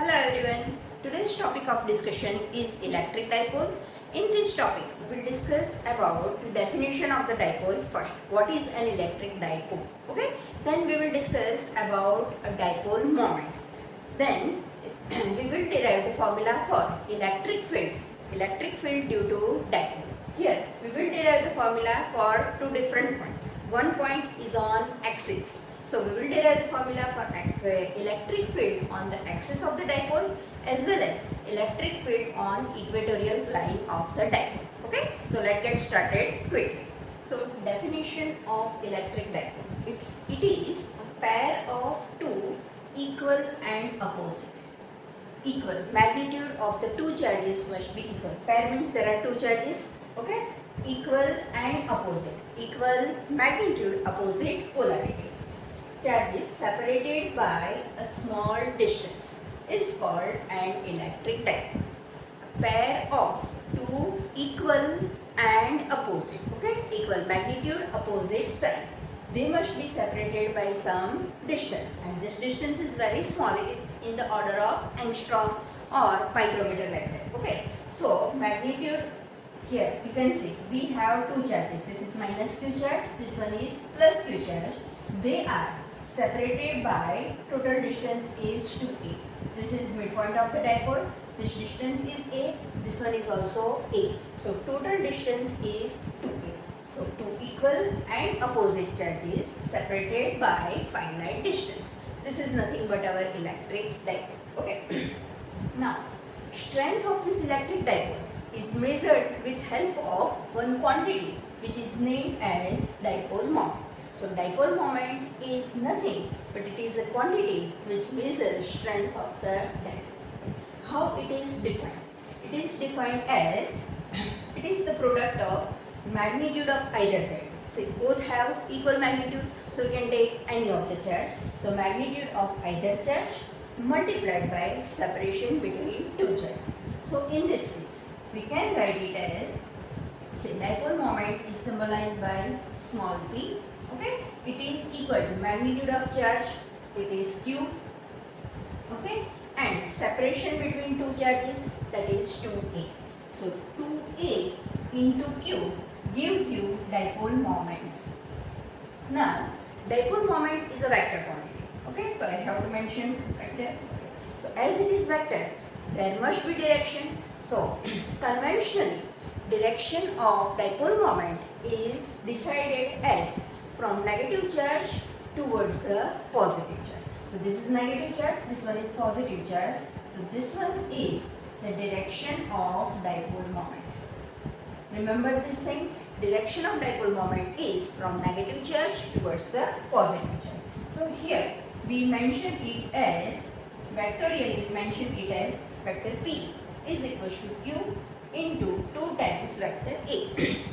Hello everyone. Today's topic of discussion is electric dipole. In this topic, we will discuss about the definition of the dipole first. What is an electric dipole? Okay. Then we will discuss about a dipole moment. Then we will derive the formula for electric field due to dipole. Here we will derive the formula for two different points. One point is on axis. So we will derive the formula for electric field on the axis of the dipole as well as electric field on equatorial line of the dipole. Okay, so let's get started quickly. So definition of electric dipole. It is a pair of two equal and opposite. Equal magnitude of the two charges must be equal. Pair means there are two charges. Okay, equal and opposite. Equal magnitude, opposite polarity. Charges separated by a small distance is called an electric dipole. A pair of two equal and opposite, okay, equal magnitude, opposite sign. They must be separated by some distance, and this distance is very small. It is in the order of angstrom or micrometer like that. Okay, so magnitude. Here you can see we have two charges. This is minus q charge. This one is plus q charge. They are separated by total distance is 2a. This is midpoint of the dipole. This distance is a. This one is also a. So total distance is 2a. So two equal and opposite charges separated by finite distance. This is nothing but our electric dipole. Okay. Now, strength of this electric dipole is measured with help of one quantity which is named as dipole moment. So dipole moment is nothing but it is a quantity which measures strength of the dipole. How it is defined? It is defined as it is the product of magnitude of either charge. See, both have equal magnitude, so you can take any of the charge. So magnitude of either charge multiplied by separation between two charges. So in this case, we can write it as, say, dipole moment is symbolized by small p. Okay, it is equal to magnitude of charge, it is q. Okay, and separation between two charges, that is 2a. So 2a into q gives you dipole moment. Now dipole moment is a vector quantity. Okay, so I have to mention vector. So as it is vector, there must be direction. So conventionally, direction of dipole moment is decided as from negative charge towards the positive charge. So this is negative charge, this one is positive charge. So this one is the direction of dipole moment. Remember this thing, direction of dipole moment is from negative charge towards the positive charge. So here we mention it as, vectorially mention it as vector p is equal to q into 2 times vector a.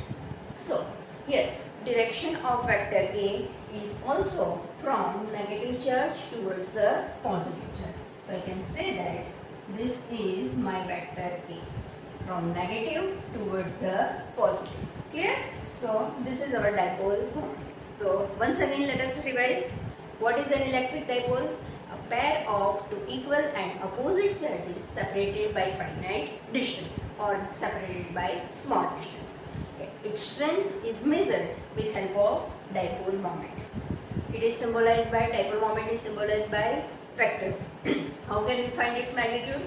So here direction of vector A is also from negative charge towards the positive charge. So I can say that this is my vector A from negative towards the positive. Clear? So this is our dipole moment. So once again let us revise. What is an electric dipole? A pair of two equal and opposite charges separated by finite distance or separated by small distance. Its strength is measured with help of dipole moment. It is symbolized by, dipole moment is symbolized by vector. How can we find its magnitude?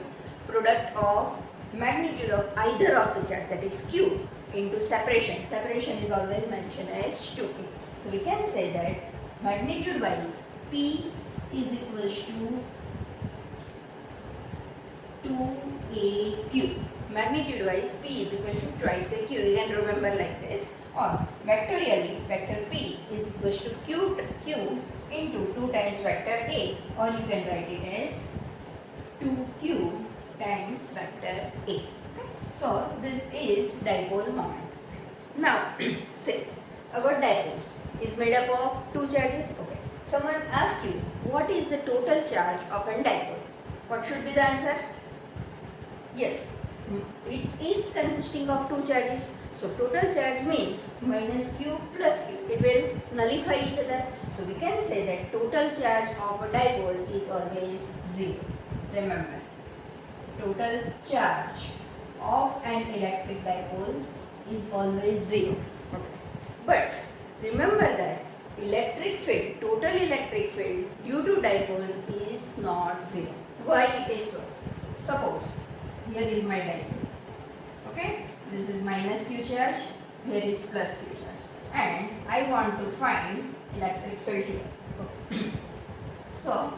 Product of magnitude of either of the charge, that is q, into separation. Separation is always mentioned as 2a. So we can say that magnitude wise p is equal to 2aq. Magnitude wise p is equal to twice a q. You can remember like this. Or vectorially, vector p is equal to q into 2 times vector a, or you can write it as 2q times vector a. So this is dipole moment. Now say our dipole is made up of two charges. Okay. Someone asks you what is the total charge of a dipole. What should be the answer? Yes, it is consisting of two charges. So total charge means minus q plus q. It will nullify each other. So we can say that total charge of a dipole is always 0. Remember. total charge of an electric dipole is always 0. Okay. But remember that electric field, total electric field due to dipole is not 0. Why it is so? Suppose here is my dipole. Okay, this is minus q charge, here is plus q charge, and I want to find electric field here. Okay. So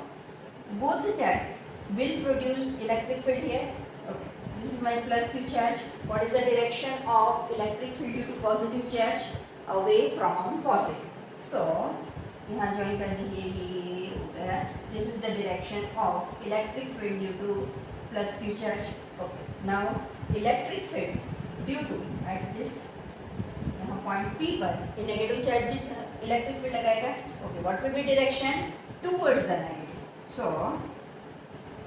both the charges will produce electric field here. Okay, this is my plus q charge. What is the direction of electric field due to positive charge? Away from positive. So यहाँ join कर दीजिए, ये हो गया. This is the direction of electric field due to plus q charge. Okay. Now electric field due to at this यहाँ point P पर ये negative charge भी electric field लगाएगा. Okay. What will be direction? Towards the negative. So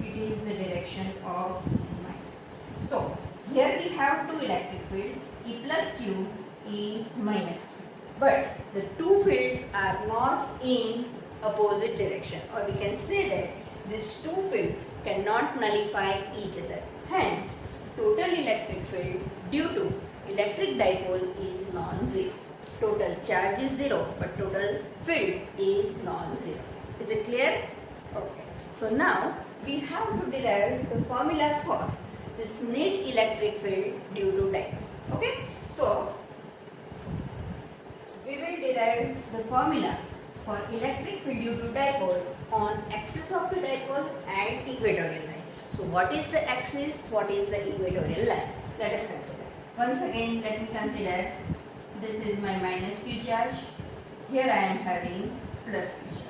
it is the direction of minus. So here we have two electric field, E plus Q, E minus Q. But the two fields are not in opposite direction, or we can say that these two fields cannot nullify each other. Hence, total electric field due to electric dipole is non-zero. Total charge is 0, but total field is non-zero. Is it clear? Okay. So now we have to derive the formula for this net electric field due to dipole. Okay. So we will derive the formula for electric field due to dipole on axis of the dipole and equatorial line. So what is the axis? What is the equatorial line? Let us consider. Once again, let me consider this is my minus q charge. Here I am having plus q charge.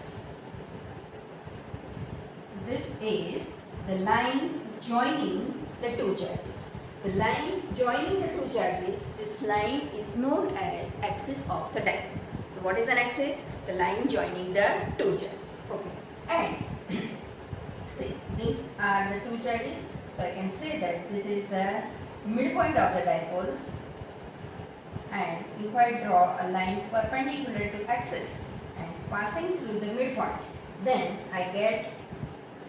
This is the line joining the two charges. The line joining the two charges, this line is known as axis of the dipole. So what is an axis? The line joining the two charges. Okay. And see, these are the two charges. So I can say that this is the midpoint of the dipole. And if I draw a line perpendicular to axis and passing through the midpoint, then I get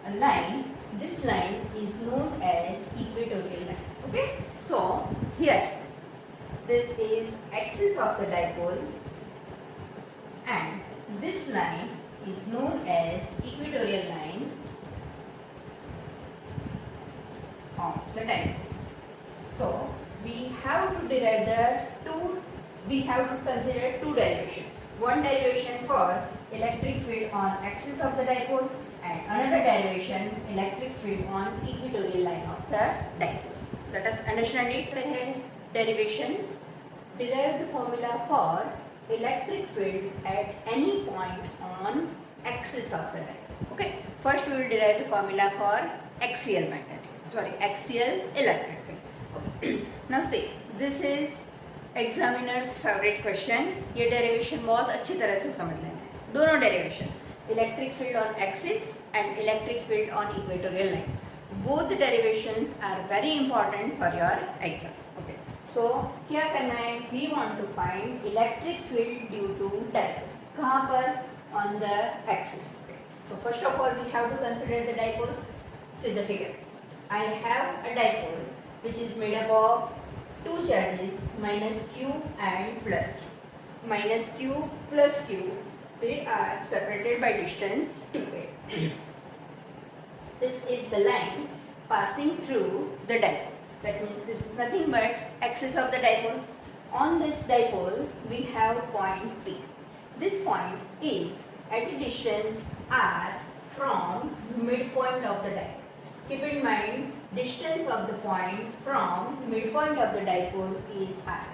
a line. This line is known as equatorial line. Okay. So here this is axis of the dipole and this line is known as equatorial line of the dipole. So we have to derive we have to consider two derivations. One derivation for electric field on axis of the dipole and another derivation electric field on equatorial line of the dipole. Let us understand it. Derivation. Derive the formula for electric field at any point on axis of the dipole. Okay. First we will derive the formula for axial electric field. Okay. Now see, this is examiner's favorite question. ये derivation बहुत अच्छी तरह से समझ लेना है. दोनों derivation, electric field on axis and electric field on equatorial line. Both the derivations are very important for your exam. Okay. So क्या करना है? We want to find electric field due to dipole. कहाँ पर? On the axis. Okay. So first of all we have to consider the dipole. See the figure. I have a dipole which is made up of two charges minus q and plus q. Minus q plus q, they are separated by distance 2a. This is the line passing through the dipole. That means this is nothing but axis of the dipole. On this dipole we have point P. This point is at a distance r from midpoint of the dipole. Keep in mind, distance of the point from midpoint of the dipole is r.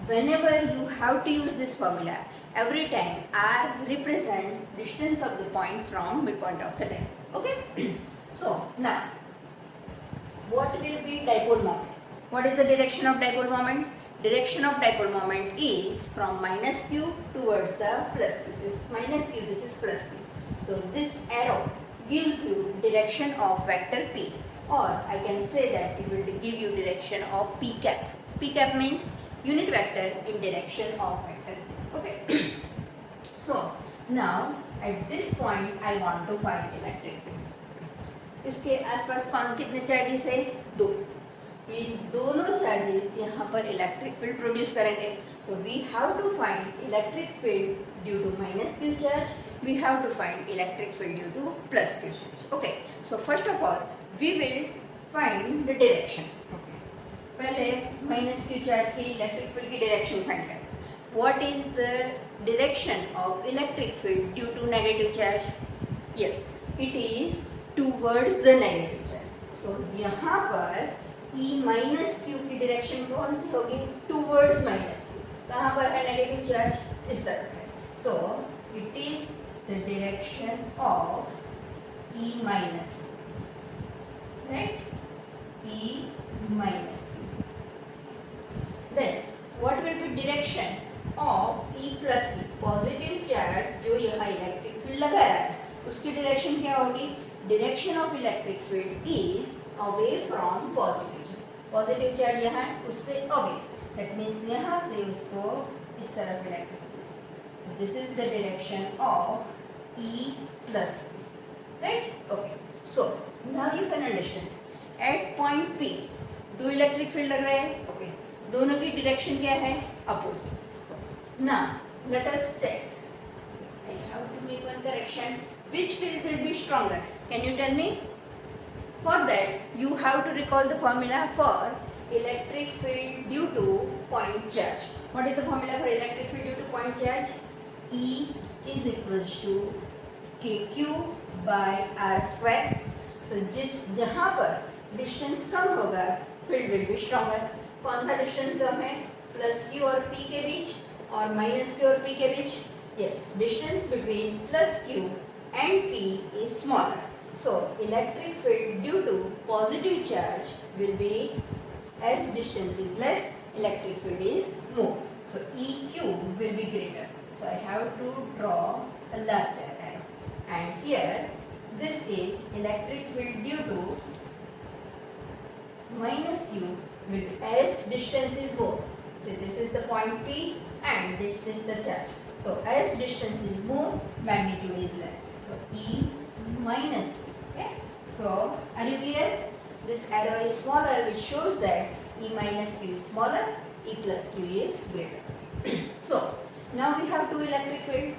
Whenever you have to use this formula, every time r represent distance of the point from midpoint of the dipole. Okay. So now, what will be dipole moment? What is the direction of dipole moment? Direction of dipole moment is from minus q towards the plus q. This is minus q, this is plus q. So this arrow gives you direction of vector p, or I can say that it will give you direction of p cap. P cap means unit vector in direction of vector p. Okay. So now at this point I want to find electric field. इसके आसपास कौन कितने charges है? 2। ये दोनों charges यहाँ पर electric field produce करेंगे. So we have to find electric field due to minus q charge. We have to find electric field due to plus q charge. Okay, so first of all we will find the direction. पहले minus q charge की electric field की direction find करें. What is the direction of electric field due to negative charge? Yes, it is towards the negative charge. So यहाँ पर E minus q की direction कौन सी होगी? Towards minus q. कहाँ पर है नेगेटिव चार्ज? इस तरफ है. So it is the direction of E minus q, right? E minus q. Then what will be direction of E plus q? Positive charge जो यहाँ इलेक्ट्रिक फील्ड लगा रहा है उसकी डायरेक्शन क्या होगी? Direction of electric field is away from positive. Positive charge यहाँ है उससे अवे, दैट मीन्स यहाँ से उसको इस तरफ electric field. So this is the direction of E plus, right? Okay, so now you can understand at point P दो electric field लग रहे हैं. ओके, दोनों की डायरेक्शन क्या है? Opposite. Now let us check. I have to make one correction. Which field will be stronger? Can you tell me? For that, you have to recall the formula for electric field due to point charge. What is the formula for electric field due to point charge? E is equals to kq by r square. So जहाँ पर distance कम होगा field will be stronger. कौन सा distance कम है? Plus q और p के बीच और minus q और p के बीच? Yes, distance between plus q and P is smaller. So electric field due to positive charge will be, as distance is less, electric field is more. So EQ will be greater. So I have to draw a larger arrow. And here this is electric field due to minus Q will be, as distance is more. So this is the point P and this is the charge. So as distance is more, magnitude is less. So E minus Q. Okay. So are you clear? This arrow is smaller, which shows that E minus Q is smaller, E plus Q is greater. So now we have two electric field.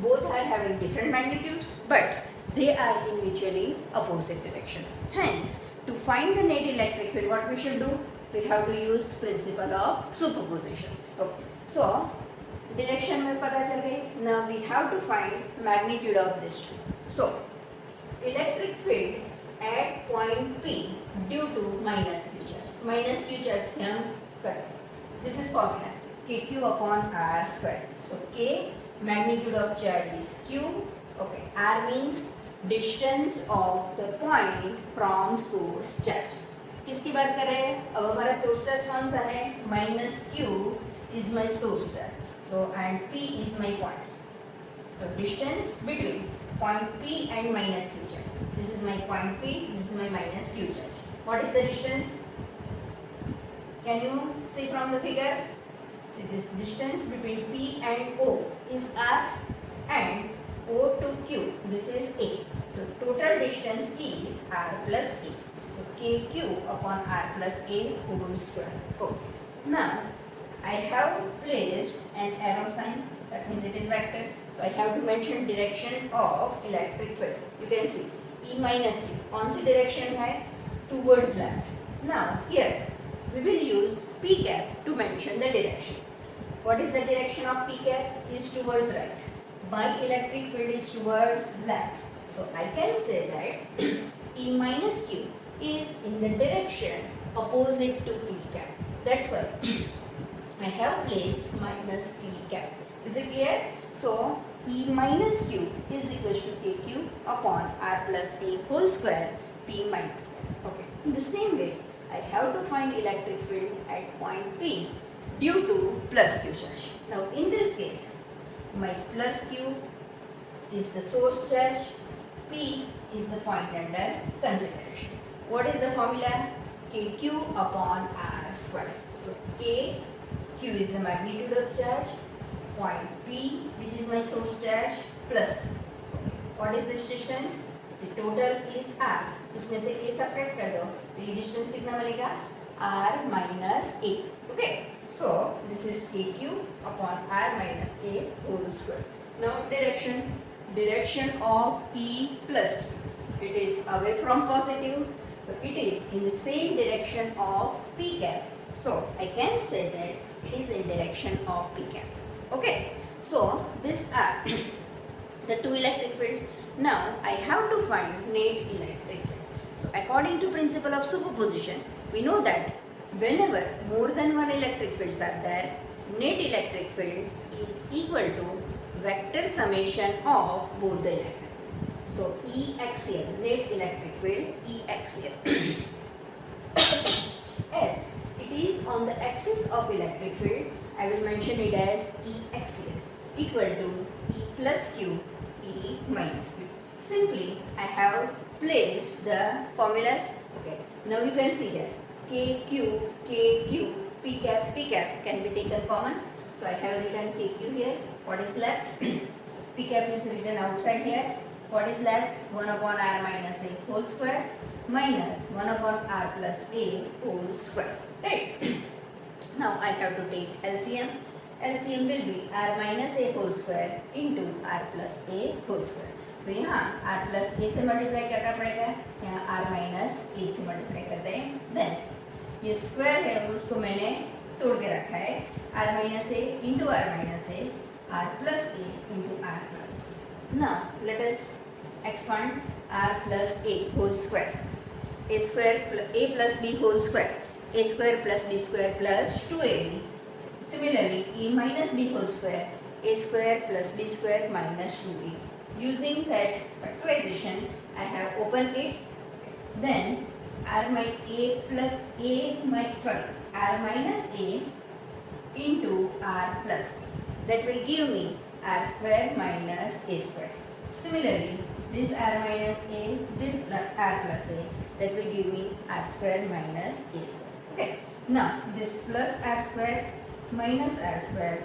Both are having different magnitudes, but they are in mutually opposite direction. Hence, to find the net electric field, what we should do? We have to use principle of superposition. Okay. So direction में पता चल गई. Now we have to find magnitude of this. So electric field at point P due to minus q charge. Minus q charge से हम करें. This is formula kq upon r square. So k magnitude of charge is q. Okay, r means distance of the point from source charge. किसकी बात कर रहे हैं? अब हमारा source charge कौन सा है? Minus q is my source charge. So and P is my point. So distance between point P and minus q charge. This is my point P. This is my minus q charge. What is the distance? Can you see from the figure? See this distance between P and O is r, and O to Q. This is a. So total distance is r plus a. So kq upon r plus a whole square. Okay. Now I have placed an arrow sign, that means it is vector. So I have to mention direction of electric field. You can see E minus Q. कौन सी direction है? Towards left. Now here we will use P cap to mention the direction. What is the direction of P cap? Is towards right. My electric field is towards left. So I can say that E minus Q is in the direction opposite to P cap. That's why I have placed minus P cap. Is it clear? So E minus Q is equal to KQ upon R plus A whole square P minus Q. Okay. In the same way, I have to find electric field at point P due to plus Q charge. Now in this case, my plus Q is the source charge, P is the point under consideration. What is the formula? KQ upon R square. So K Q is the magnitude of charge, point P, which is my source charge, plus. What is this distance? The total is R. इसमें से a separate कर दो तो ये distance कितना मिलेगा r minus a. Okay, so this is kq upon r minus a whole square. Now direction of e plus q. It is away from positive, so it is in the same direction of p cap. So I can say that it is in direction of p cap. Okay, so these are the two electric field. Now I have to find net electric field. So according to principle of superposition, we know that whenever more than one electric fields are there, net electric field is equal to vector summation of both the electric. So E axial, net electric field E axial as it is on the axis of electric field, I will mention it as E axial equal to E plus Q, E minus Q. Simply I have placed the formulas. Okay, now you can see that KQ, P cap can be taken common. So I have written KQ here. What is left? P cap is written outside here. What is left? 1 upon r minus a whole square minus 1 upon r plus a whole square. Right? Now I have to take LCM. LCM will be r minus a whole square into r plus a whole square. तो यहाँ r plus a से multiply करना पड़ेगा, यहाँ r minus a से multiply कर दें. Then ये स्क्वायर है उसको मैंने तोड़ के रखा है, r minus a into r minus a, r plus a into r plus a. Now let us expand r plus a whole square. A plus b whole square. A square plus b square plus 2ab. Similarly, a minus b whole square. A square plus b square minus 2a. Using that factorization, I have opened it. Then r minus a into r plus a. That will give me r square minus a square. Similarly, this r minus a with r plus a, that will give me r square minus a square. Okay. Now this plus r square minus r square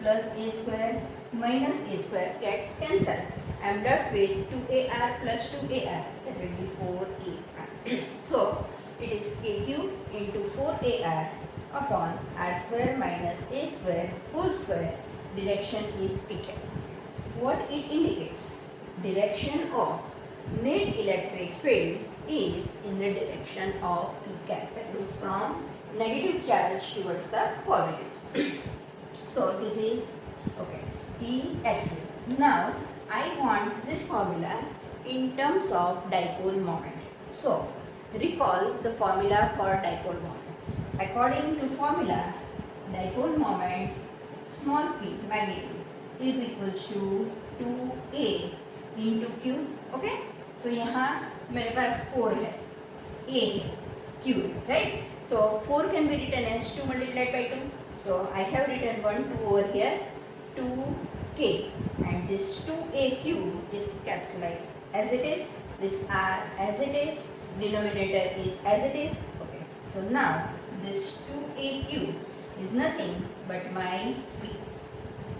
plus a square minus a square gets cancelled. I am left with 2ar plus 2ar, that will be 4ar. So it is kq into 4ar upon r square minus a square whole square. Direction is pk. What it indicates? Direction of net electric field is in the direction of p cap. That means from negative charge towards the positive. So this is okay. E axial. Now I want this formula in terms of dipole moment. So recall the formula for dipole moment. According to formula, dipole moment small p magnitude is equals to 2a into q. Okay, so यहाँ मेरे पास 4 है, a q, right? So 4 can be written as 2 multiplied by 2. So I have written 1 2 over here, 2k, and this 2aq is capitalized as it is. This r as it is, denominator is as it is. Okay, so now this 2aq is nothing but my p.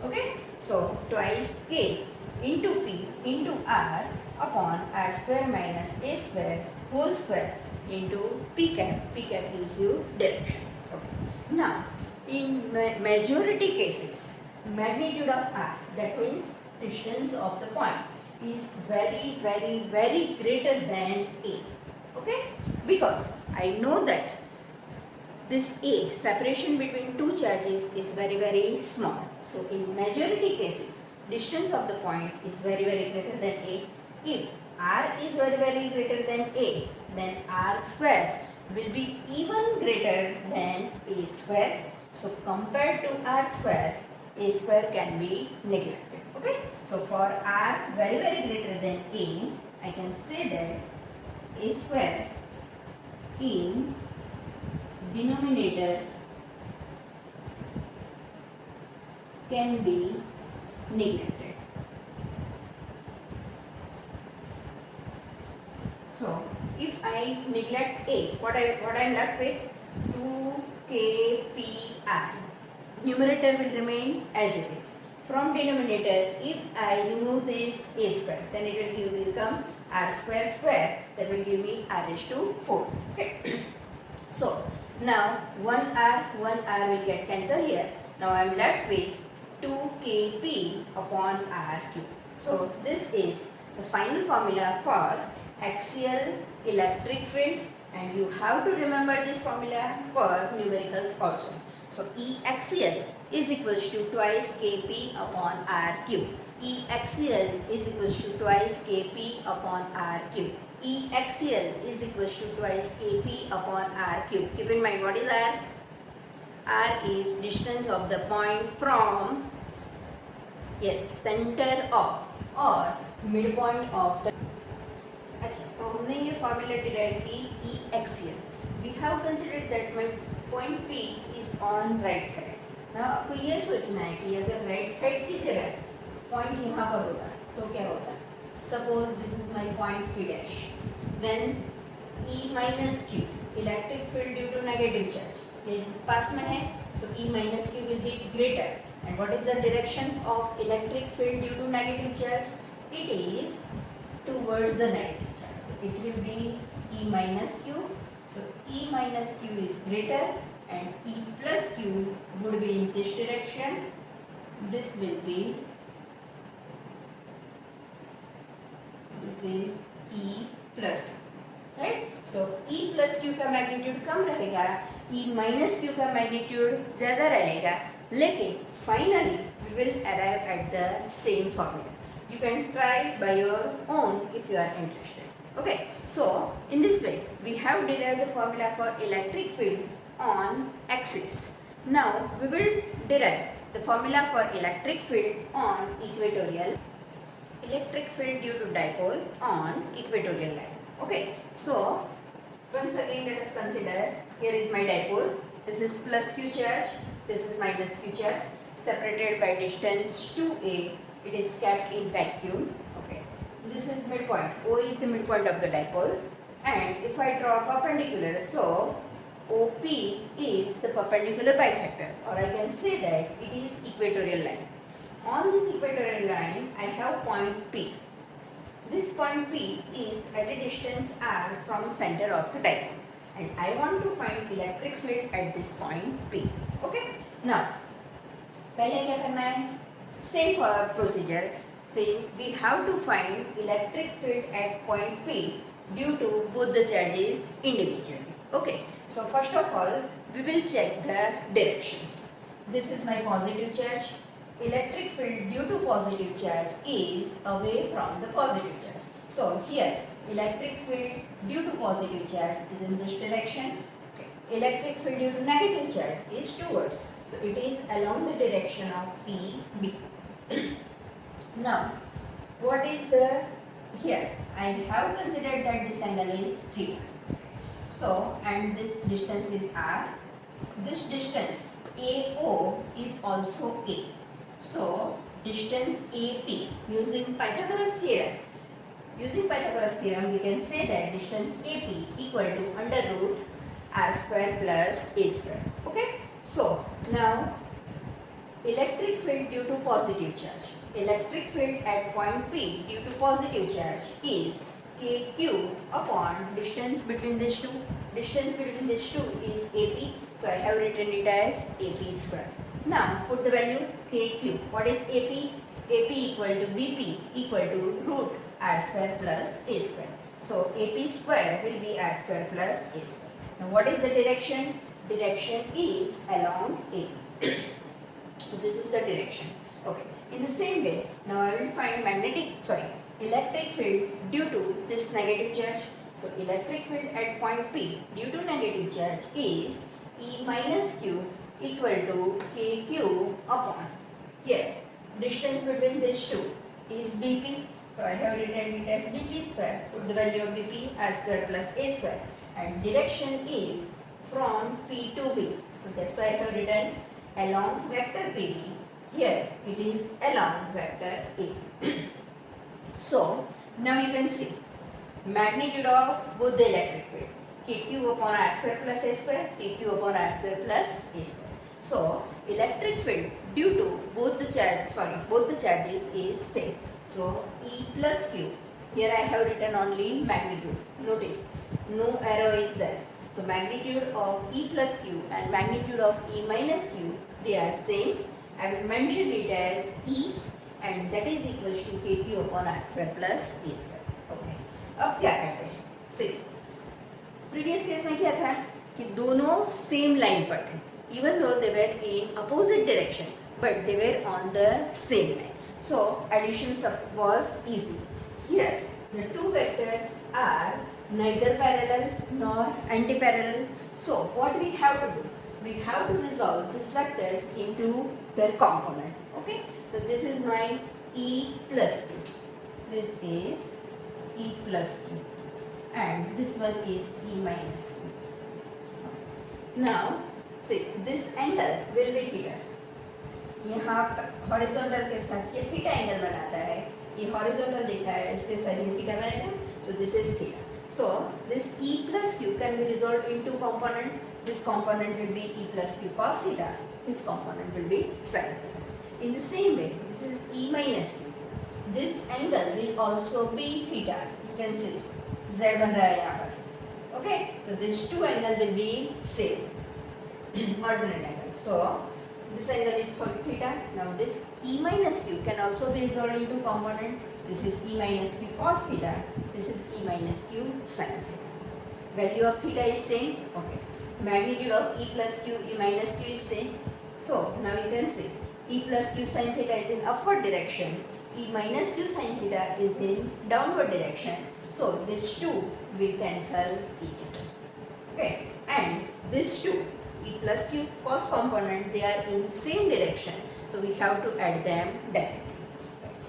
Okay, so twice k into p into r upon r square minus a square whole square into p cap. P cap gives you direction. Okay. Now in majority cases, magnitude of r, that means distance of the point, is very greater than a. Okay, because I know that this a, separation between two charges, is very small. So in majority cases, distance of the point is very greater than a. If r is very greater than a, then r square will be even greater than a square. So compared to r square, a square can be neglected. Okay, so for r very greater than a, I can say that a square in denominator can be neglected. So if I neglect a, what I am left with? 2kpr. Numerator will remain as it is. From denominator, if I remove this a square, then it will become r square square, that will give me r raised to 4. Okay. So now 1r will get cancelled here. Now I am left with 2kp upon r cube. So this is the final formula for axial electric field, and you have to remember this formula for numericals also. So E axial is equals to twice kp upon r cube. E axial is equals to twice kp upon r cube. E axial is equals to twice kp upon r cube. Keep in mind, what is r? R is distance of the point from, yes, center of or midpoint of the. अच्छा, तो हमने ये formula derive की E axial. We have considered that my point P is on right side. ना आपको ये सोचना है कि अगर right side की जगह point यहाँ पर होता तो क्या होता? Suppose this is my point P dash. Then E minus Q, electric field due to negative charge. ये पास में है, so E minus Q will be greater. And what is the direction of electric field due to negative charge? It is towards the negative charge. So it will be E minus Q. So E minus Q is greater and E plus Q would be in this direction. This will be, this is E plus, right? So E plus Q का magnitude कम रहेगा, E minus Q का magnitude ज़्यादा रहेगा, लेकिन finally we will arrive at the same formula. You can try by your own if you are interested. Okay, so in this way we have derived the formula for electric field on axis. Now we will derive the formula for electric field on equatorial, electric field due to dipole on equatorial line. Okay, so once again let us consider, here is my dipole, this is plus q charge, this is minus q charge, separated by distance 2a. It is kept in vacuum. Okay, this is midpoint. O is the midpoint of the dipole, and if I draw perpendicular, so OP is the perpendicular bisector, or I can say that it is equatorial line. On this equatorial line, I have point P. This point P is at a distance r from center of the dipole, and I want to find electric field at this point P. Okay, now पहले क्या करना है? Same for procedure. Then we have to find electric field at point P due to both the charges individually. Okay. So first of all, we will check the directions. This is my positive charge. Electric field due to positive charge is away from the positive charge. So here, electric field due to positive charge is in this direction. Okay. Electric field due to negative charge is towards. So it is along the direction of PB. Now, what is the, here I have considered that this angle is theta. So, and this distance is r. This distance AO is also A. So, distance AP using Pythagoras theorem. Using Pythagoras theorem, we can say that distance AP equal to under root r square plus a square. Okay. So, now electric field due to positive charge. Electric field at point P due to positive charge is kq upon distance between these two. Distance between these two is AP. So I have written it as AP square. Now put the value kq. What is AP? AP equal to BP equal to root r square plus a square. So AP square will be r square plus a square. Now what is the direction? Direction is along AP. So this is the direction. Okay. In the same way, now I will find electric field due to this negative charge. So electric field at point P due to negative charge is E minus Q equal to KQ upon, here distance between these two is BP. So I have written it as BP square. Put the value of BP r square plus a square, and direction is from P to B. So that's why I have written along vector PB. Here it is along vector A. So now you can see magnitude of both the electric field, kq upon r square plus a square, kq upon r square plus a square. So electric field due to both the charges is same. So E plus Q Here I have written only magnitude. Notice, no arrow is there. So magnitude of E plus Q and magnitude of E minus Q, they are same. I will mention it as E, and that is equals to KQ upon R square plus E square. Okay. अब क्या करते हैं? See, previous case में क्या था कि दोनों same line पर थे. Even though they were in opposite direction, but they were on the same line. So addition was easy. Here the two vectors are neither parallel nor antiparallel. So what we have to do? We have to resolve these vectors into their component. Okay. So this is my E plus Q. This is E plus Q. And this one is E minus Q. Now, see, this angle will be theta. यहाँ horizontal के साथ ये theta angle बनाता है. ये horizontal लिखा है, इसके साथ ये थीटा बनेगा. So this is theta. So this E plus Q can be resolved into component. This component will be E plus Q cos theta. This component will be sin theta. In the same way, this is E minus Q. This angle will also be theta. You can see Z बन रहा है यहाँ पर. Okay. So these two angles will be same. Ordinate angle. So this angle is called theta. Now this E minus Q can also be resolved into component. This is E minus Q cos theta. This is E minus Q sin theta. Value of theta is same. Okay. Magnitude of E plus Q, E minus Q is same. So now you can see E plus Q sin theta is in upward direction. E minus Q sin theta is in downward direction. So these two will cancel each other. Okay. And these two, E plus Q cos component, they are in same direction. So we have to add them directly.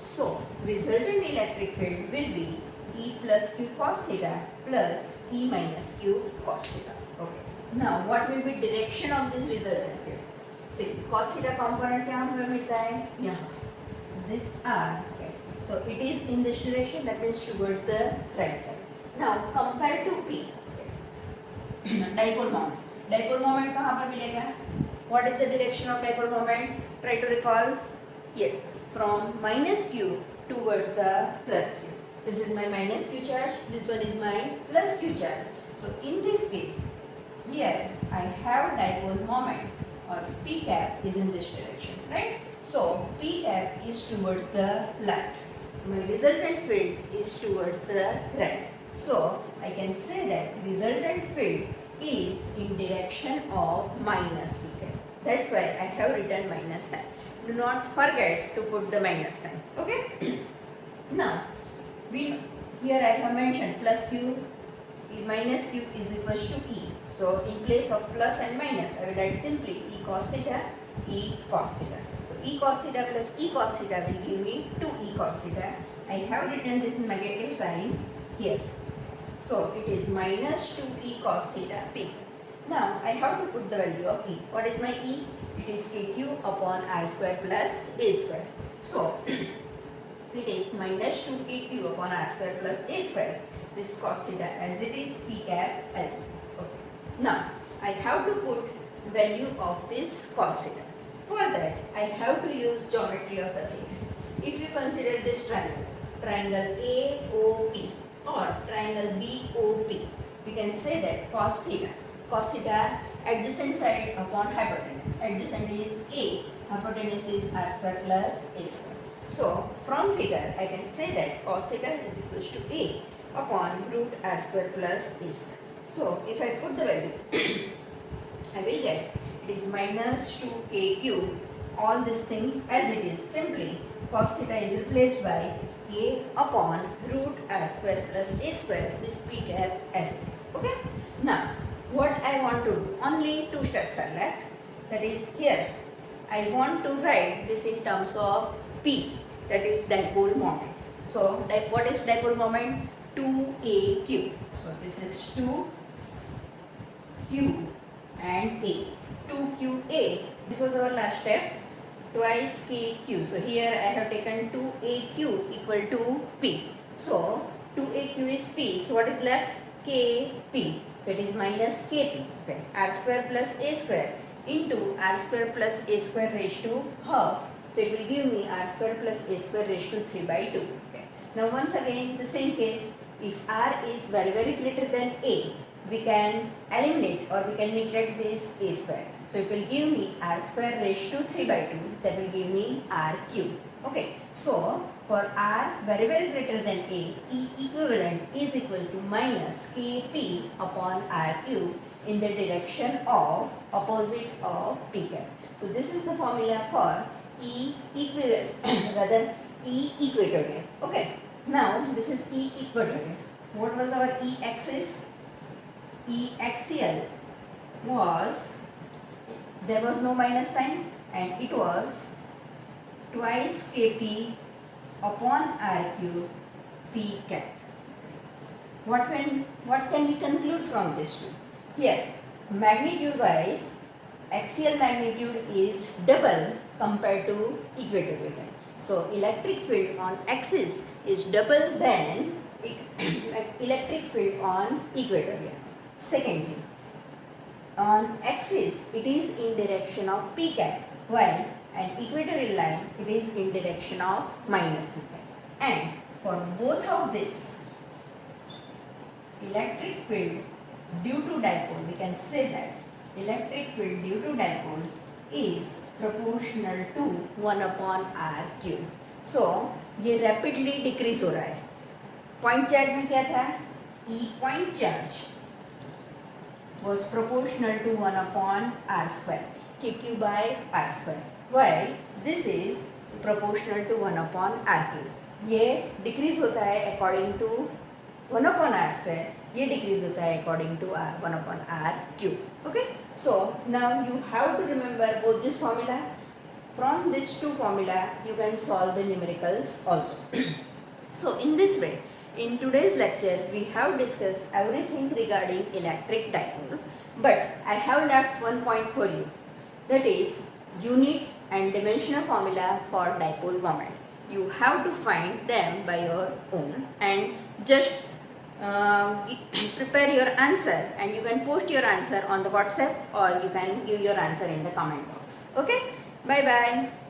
So resultant electric field will be E plus Q cos theta plus E minus Q cos theta. Okay. Now what will be direction of this resultant field? See, cos theta component कहाँ पर मिलता है? यहाँ. This R. Okay. So it is in this direction, that is towards the right side. Now compare to P. Dipole moment. Dipole moment कहाँ पर मिलेगा? What is the direction of dipole moment? Try to recall. Yes, from minus Q towards the plus Q. This is my minus Q charge. This one is my plus Q charge. So in this case, here I have dipole moment, or P cap is in this direction, right? So P cap is towards the left. My resultant field is towards the right. So I can say that resultant field is in direction of minus P cap. That's why I have written minus sign. Do not forget to put the minus sign. Okay. Now here I have mentioned plus Q, minus Q is equals to E. So in place of plus and minus, I will write simply E cos theta, E cos theta. So E cos theta plus E cos theta will give me 2E cos theta. I have written this negative sign here. So it is minus 2E cos theta P. Now I have to put the value of E. What is my E? It is KQ upon R square plus A square. So it is minus 2KQ upon R square plus A square. This cos theta as it is, P cap as it is. Okay. Now I have to put value of this cos theta. For that I have to use geometry of the figure. If you consider this triangle, triangle AOP or triangle BOP, we can say that cos theta adjacent side upon hypotenuse. Adjacent is A, hypotenuse is R square plus A square. So from figure I can say that cos theta is equals to A upon root R square plus A square. So if I put the value, I will get it is minus 2KQ, all these things as it is. Simply cos theta is replaced by A upon root R square plus A square, this P cap as it is. Okay. Now what I want to do, only two steps are left. That is, here I want to write this in terms of P, that is dipole moment. So what is dipole moment? 2AQ. So this is 2Q and A. 2QA, this was our last step, twice KQ. So here I have taken 2AQ equal to P. So 2AQ is P. So what is left? KP. So it is minus KP. Okay. R square plus A square into R square plus A square raised to half. So it will give me R square plus A square raised to 3 by 2. Okay. Now once again the same case, if r is very greater than a, we can eliminate or we can neglect this a square. So it will give me r square raised to 3 by 2, that will give me r cube. Okay, so for r very greater than a, E equivalent is equal to minus kp upon r cube in the direction of opposite of p cap. So this is the formula for E equivalent rather E equatorial. Okay, now this is E equatorial. What was our E axis? E axial was, there was no minus sign and it was twice kp upon r cube p cap. What can we conclude from this two? Here, magnitude wise, axial magnitude is double compared to equatorial line. So electric field on axis is double than electric field on equatorial. Secondly, on axis it is in direction of p cap, while an equatorial line it is in direction of minus p cap. And for both of this, electric field due to dipole, we can say that electric field due to dipole is proportional to 1 upon r cube. So ये rapidly decrease हो रहा है. Point charge में क्या था? E point charge was proportional to 1 upon r square, kq by r square, while this is proportional to 1 upon r cube. ये decrease होता है according to 1 upon r square, ये decrease होता है according to 1 upon r cube. Okay, so now you have to remember both this formula. From these two formula you can solve the numericals also. So in this way, in today's lecture we have discussed everything regarding electric dipole, but I have left one point for you, that is unit and dimensional formula for dipole moment. You have to find them by your own and just prepare your answer, and you can post your answer on the WhatsApp or you can give your answer in the comment box. Okay, bye bye.